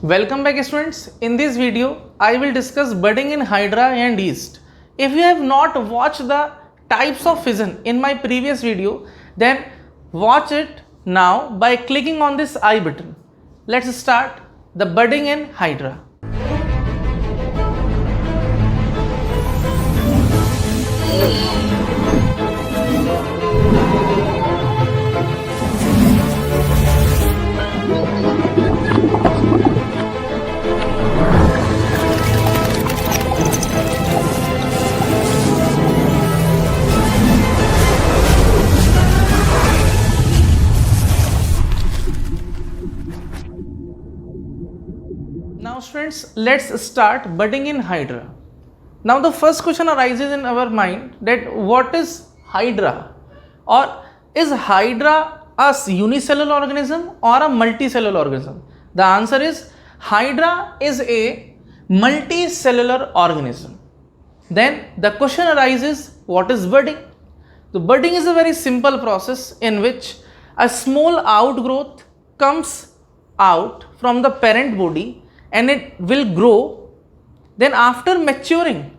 Welcome back students. In this video, I will discuss budding in Hydra and yeast. If you have not watched the types of fission in my previous video, then watch it now by clicking on this I button. Let's start the budding in Hydra. Now students, let's start budding in Hydra. Now the first question arises in our mind that what is Hydra, or is Hydra a unicellular organism or a multicellular organism? The answer is Hydra is a multicellular organism. Then the question arises, what is budding? The budding is a very simple process in which a small outgrowth comes out from the parent body and it will grow. Then after maturing,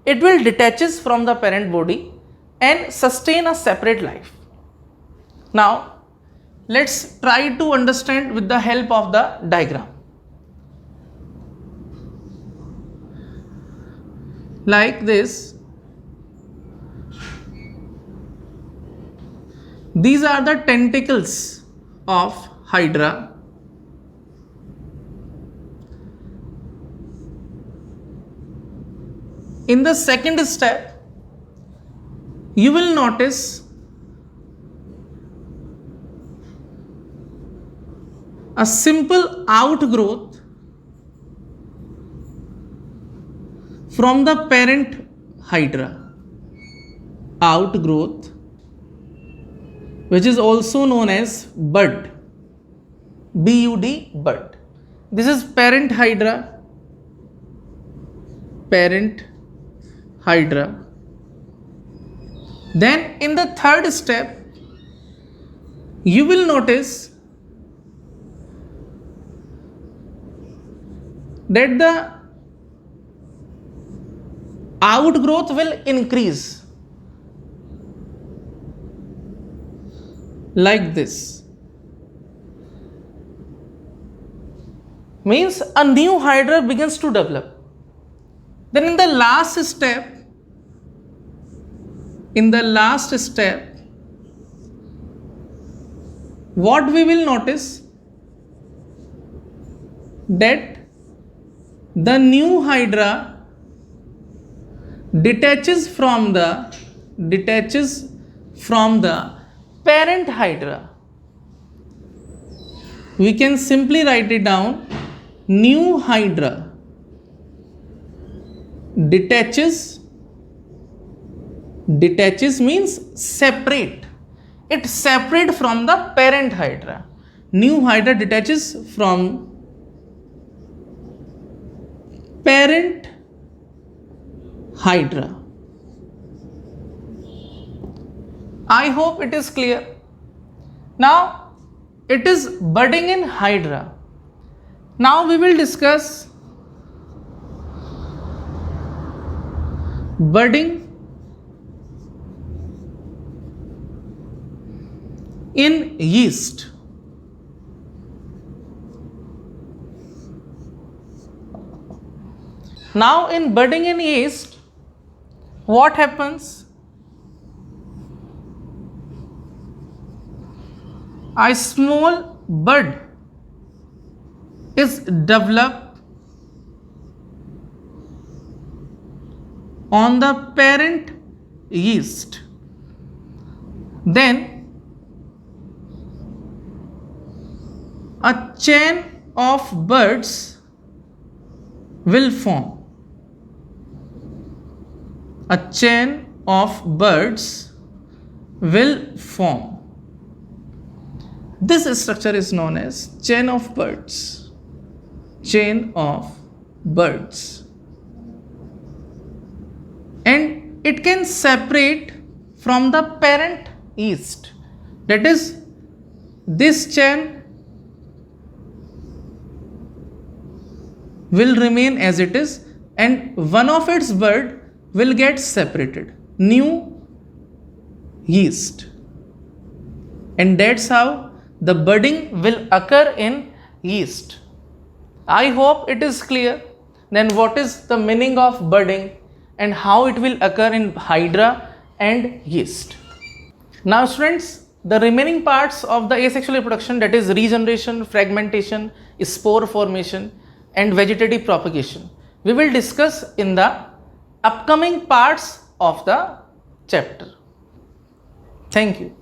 it will detaches from the parent body and sustain a separate life. Now let's try to understand with the help of the diagram. Like this, these are the tentacles of Hydra. In the second step, you will notice a simple outgrowth from the parent Hydra. Outgrowth, which is also known as bud. B-U-D, bud. This is parent Hydra. Parent Hydra. Then in the third step, you will notice that the outgrowth will increase like this. Means a new Hydra begins to develop. Then in the last step, what we will notice that the new Hydra detaches from the parent Hydra. We can simply write it down. New Hydra detaches means separate. It separate from the parent Hydra. New Hydra detaches from parent Hydra. I hope it is clear. Now it is budding in Hydra. Now we will discuss budding in yeast. Now in budding in yeast, what happens? A small bud is developed on the parent yeast. Then a chain of buds will form. A chain of buds will form. This structure is known as chain of buds. Chain of buds. And it can separate from the parent yeast. That is, this chain will remain as it is and one of its bud will get separated, new yeast, and that's how the budding will occur in yeast. I hope it is clear. Then what is the meaning of budding and how it will occur in hydra and yeast? Now students, the remaining parts of the asexual reproduction, that is regeneration, fragmentation, spore formation and vegetative propagation, we will discuss in the upcoming parts of the chapter. Thank you.